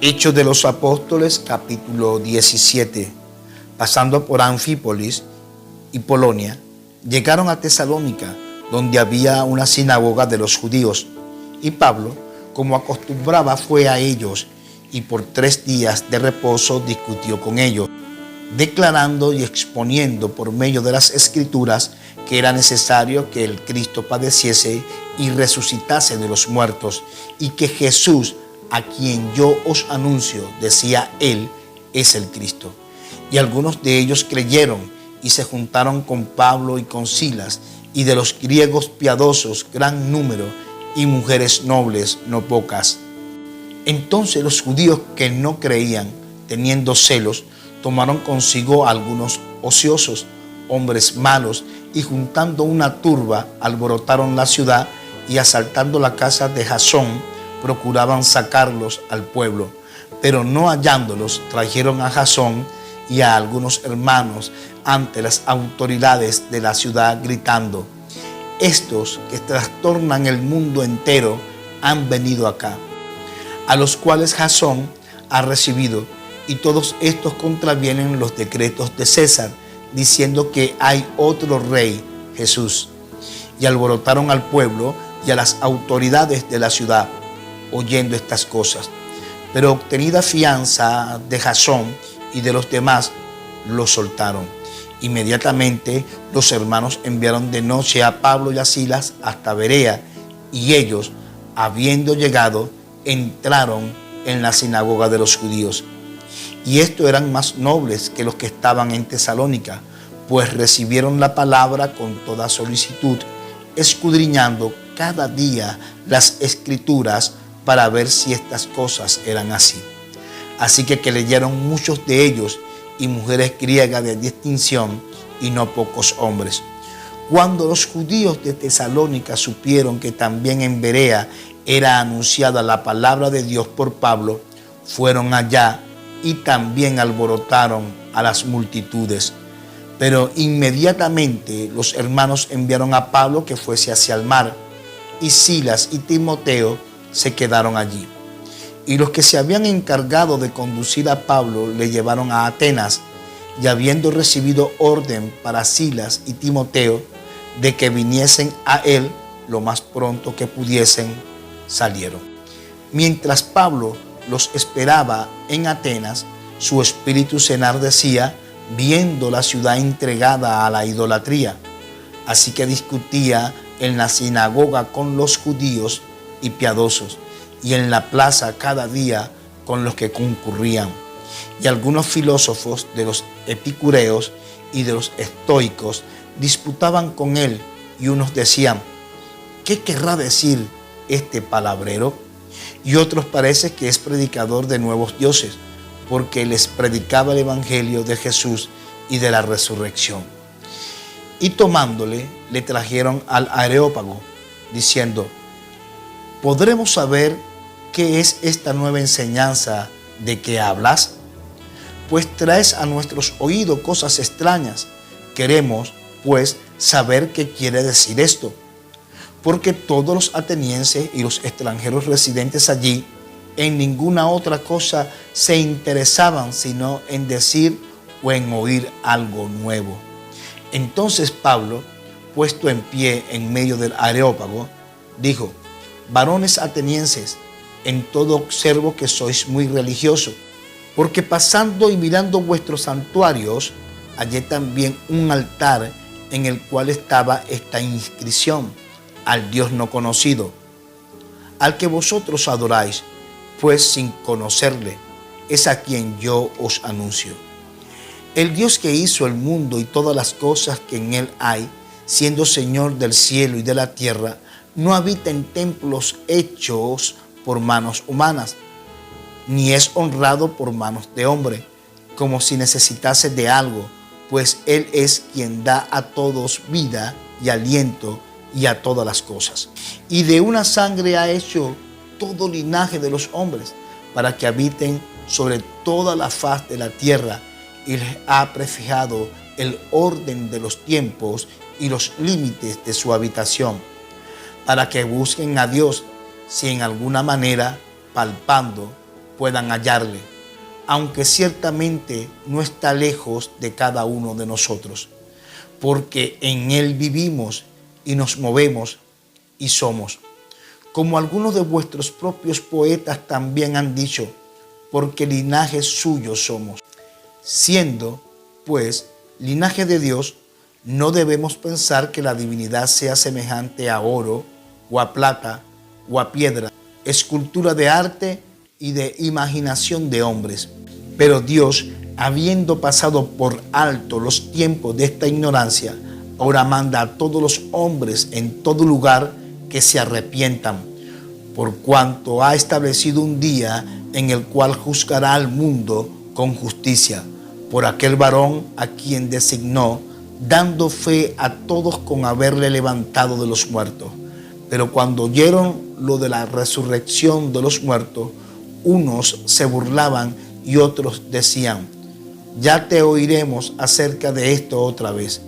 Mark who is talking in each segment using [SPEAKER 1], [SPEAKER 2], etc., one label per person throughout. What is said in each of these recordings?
[SPEAKER 1] Hechos de los Apóstoles, capítulo 17. Pasando por Anfípolis y Polonia, llegaron a Tesalónica, donde había una sinagoga de los judíos. Y Pablo, como acostumbraba, fue a ellos y por 3 días de reposo discutió con ellos, declarando y exponiendo por medio de las Escrituras que era necesario que el Cristo padeciese y resucitase de los muertos, y que Jesús, a quien yo os anuncio, decía él, es el Cristo. Y algunos de ellos creyeron y se juntaron con Pablo y con Silas, y de los griegos piadosos gran número, y mujeres nobles no pocas. Entonces los judíos que no creían, teniendo celos, tomaron consigo a algunos ociosos, hombres malos, y juntando una turba, alborotaron la ciudad, y asaltando la casa de Jasón, procuraban sacarlos al pueblo, pero no hallándolos, trajeron a Jasón y a algunos hermanos ante las autoridades de la ciudad, gritando: estos que trastornan el mundo entero han venido acá, a los cuales Jasón ha recibido, y todos estos contravienen los decretos de César, diciendo que hay otro rey, Jesús. Y alborotaron al pueblo y a las autoridades de la ciudad, oyendo estas cosas. Pero obtenida fianza de Jasón y de los demás, los soltaron. Inmediatamente los hermanos enviaron de noche a Pablo y a Silas hasta Berea, y ellos, habiendo llegado, entraron en la sinagoga de los judíos. Y estos eran más nobles que los que estaban en Tesalónica, pues recibieron la palabra con toda solicitud, escudriñando cada día las Escrituras para ver si estas cosas eran así. Así que leyeron muchos de ellos, y mujeres griegas de distinción, y no pocos hombres. Cuando los judíos de Tesalónica supieron que también en Berea era anunciada la palabra de Dios por Pablo, fueron allá y también alborotaron a las multitudes. Pero inmediatamente los hermanos enviaron a Pablo que fuese hacia el mar, y Silas y Timoteo se quedaron allí. Y los que se habían encargado de conducir a Pablo le llevaron a Atenas, y habiendo recibido orden para Silas y Timoteo de que viniesen a él lo más pronto que pudiesen, salieron. Mientras Pablo los esperaba en Atenas, su espíritu se enardecía viendo la ciudad entregada a la idolatría. Así que discutía en la sinagoga con los judíos y piadosos, y en la plaza cada día con los que concurrían. Y algunos filósofos de los epicureos y de los estoicos disputaban con él, y unos decían: ¿qué querrá decir este palabrero? Y otros parece que es predicador de nuevos dioses, porque les predicaba el evangelio de Jesús y de la resurrección. Y tomándole, le trajeron al Areópago, diciendo: ¿podremos saber qué es esta nueva enseñanza de que hablas? Pues traes a nuestros oídos cosas extrañas. Queremos, pues, saber qué quiere decir esto. Porque todos los atenienses y los extranjeros residentes allí en ninguna otra cosa se interesaban sino en decir o en oír algo nuevo. Entonces Pablo, puesto en pie en medio del Areópago, dijo: varones atenienses, en todo observo que sois muy religiosos, porque pasando y mirando vuestros santuarios, hallé también un altar en el cual estaba esta inscripción: al Dios no conocido, al que vosotros adoráis, pues sin conocerle, es a quien yo os anuncio. El Dios que hizo el mundo y todas las cosas que en él hay, siendo Señor del cielo y de la tierra, no habita en templos hechos por manos humanas, ni es honrado por manos de hombre, como si necesitase de algo, pues Él es quien da a todos vida y aliento y a todas las cosas. Y de una sangre ha hecho todo linaje de los hombres, para que habiten sobre toda la faz de la tierra, y les ha prefijado el orden de los tiempos y los límites de su habitación, para que busquen a Dios, si en alguna manera, palpando, puedan hallarle, aunque ciertamente no está lejos de cada uno de nosotros, porque en Él vivimos y nos movemos y somos. Como algunos de vuestros propios poetas también han dicho, porque linaje suyo somos. Siendo, pues, linaje de Dios, no debemos pensar que la divinidad sea semejante a oro, o a plata, o a piedra, escultura de arte y de imaginación de hombres. Pero Dios, habiendo pasado por alto los tiempos de esta ignorancia, ahora manda a todos los hombres en todo lugar que se arrepientan, por cuanto ha establecido un día en el cual juzgará al mundo con justicia, por aquel varón a quien designó, dando fe a todos con haberle levantado de los muertos. Pero cuando oyeron lo de la resurrección de los muertos, unos se burlaban y otros decían, ya te oiremos acerca de esto otra vez.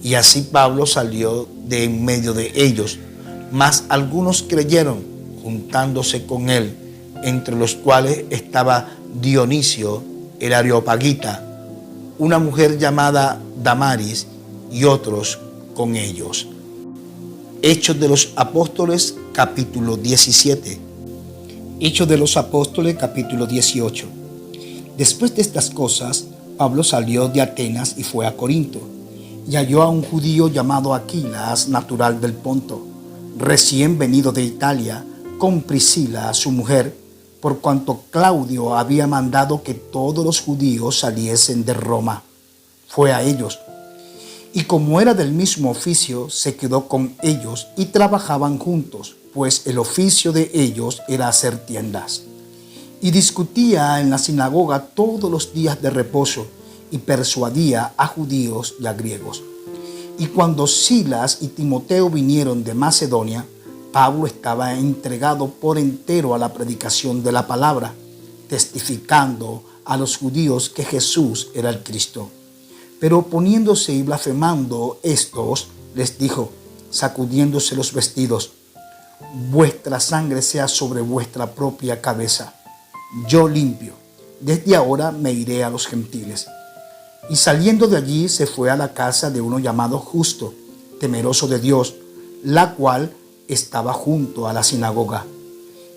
[SPEAKER 1] Y así Pablo salió de en medio de ellos, mas algunos creyeron, juntándose con él, entre los cuales estaba Dionisio, el Areopagita, una mujer llamada Damaris y otros con ellos. Hechos de los Apóstoles, capítulo 17. Hechos de los Apóstoles, capítulo 18. Después de estas cosas, Pablo salió de Atenas y fue a Corinto, y halló a un judío llamado Aquilas, natural del Ponto, recién venido de Italia, con Priscila, su mujer, por cuanto Claudio había mandado que todos los judíos saliesen de Roma. Fue a ellos, y como era del mismo oficio, se quedó con ellos y trabajaban juntos, pues el oficio de ellos era hacer tiendas. Y discutía en la sinagoga todos los días de reposo, y persuadía a judíos y a griegos. Y cuando Silas y Timoteo vinieron de Macedonia, Pablo estaba entregado por entero a la predicación de la palabra, testificando a los judíos que Jesús era el Cristo. Pero oponiéndose y blasfemando estos, les dijo, sacudiéndose los vestidos, vuestra sangre sea sobre vuestra propia cabeza. Yo limpio, desde ahora me iré a los gentiles. Y saliendo de allí se fue a la casa de uno llamado Justo, temeroso de Dios, la cual estaba junto a la sinagoga.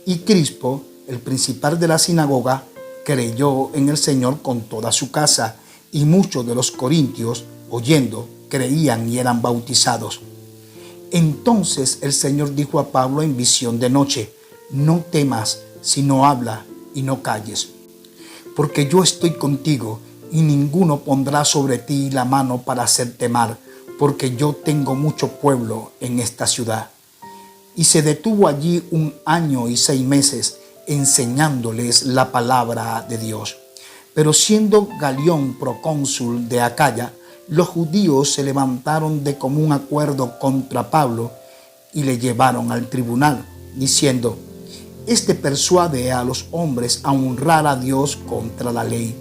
[SPEAKER 1] Y Crispo, el principal de la sinagoga, creyó en el Señor con toda su casa, y muchos de los corintios, oyendo, creían y eran bautizados. Entonces el Señor dijo a Pablo en visión de noche, no temas, sino habla y no calles, porque yo estoy contigo, y ninguno pondrá sobre ti la mano para hacerte mal, porque yo tengo mucho pueblo en esta ciudad. Y se detuvo allí 1 año y 6 meses, enseñándoles la palabra de Dios. Pero siendo Galión procónsul de Acaya, los judíos se levantaron de común acuerdo contra Pablo y le llevaron al tribunal, diciendo, este persuade a los hombres a honrar a Dios contra la ley.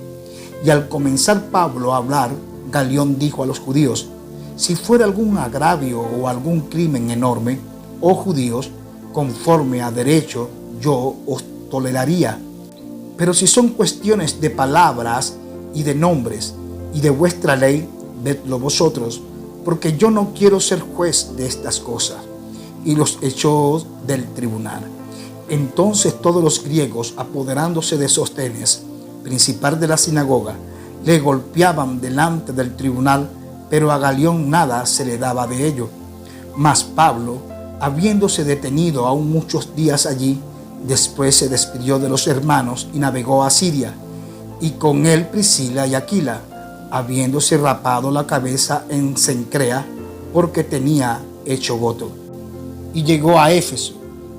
[SPEAKER 1] Y al comenzar Pablo a hablar, Galión dijo a los judíos, si fuera algún agravio o algún crimen enorme, oh judíos, conforme a derecho, yo os toleraría. Pero si son cuestiones de palabras y de nombres y de vuestra ley, vedlo vosotros, porque yo no quiero ser juez de estas cosas. Y los echó del tribunal. Entonces todos los griegos, apoderándose de Sóstenes, principal de la sinagoga, le golpeaban delante del tribunal, pero a Galión nada se le daba de ello. Mas Pablo, habiéndose detenido aún muchos días allí, después se despidió de los hermanos y navegó a Siria, y con él Priscila y Aquila, habiéndose rapado la cabeza en Cencrea, porque tenía hecho voto. Y llegó a Éfeso,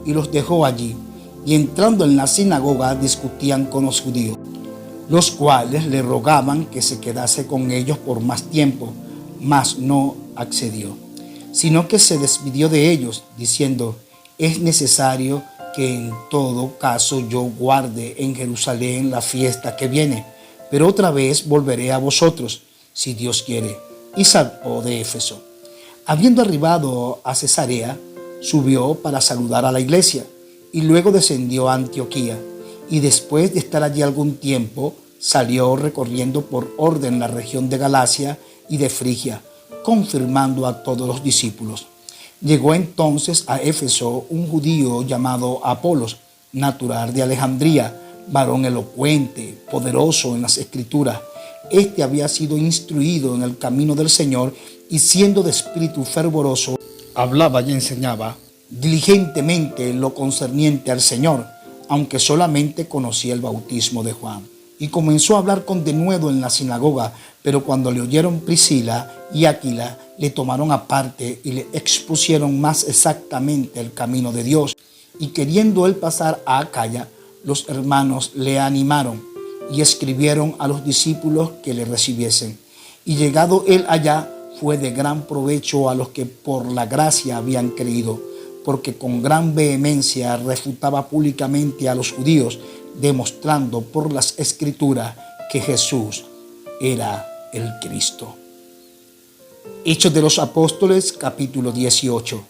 [SPEAKER 1] y los dejó allí, y entrando en la sinagoga discutían con los judíos, los cuales le rogaban que se quedase con ellos por más tiempo, mas no accedió, sino que se despidió de ellos, diciendo, es necesario que en todo caso yo guarde en Jerusalén la fiesta que viene, pero otra vez volveré a vosotros, si Dios quiere. Y zarpó de Éfeso. Habiendo arribado a Cesarea, subió para saludar a la iglesia, y luego descendió a Antioquía, y después de estar allí algún tiempo, salió recorriendo por orden la región de Galacia y de Frigia, confirmando a todos los discípulos. Llegó entonces a Éfeso un judío llamado Apolos, natural de Alejandría, varón elocuente, poderoso en las Escrituras. Este había sido instruido en el camino del Señor y siendo de espíritu fervoroso, hablaba y enseñaba diligentemente en lo concerniente al Señor, aunque solamente conocía el bautismo de Juan. Y comenzó a hablar con denuedo en la sinagoga, pero cuando le oyeron Priscila y Aquila, le tomaron aparte y le expusieron más exactamente el camino de Dios. Y queriendo él pasar a Acaya, los hermanos le animaron y escribieron a los discípulos que le recibiesen. Y llegado él allá, fue de gran provecho a los que por la gracia habían creído, porque con gran vehemencia refutaba públicamente a los judíos, demostrando por las Escrituras que Jesús era el Cristo. Hechos de los Apóstoles, capítulo 18.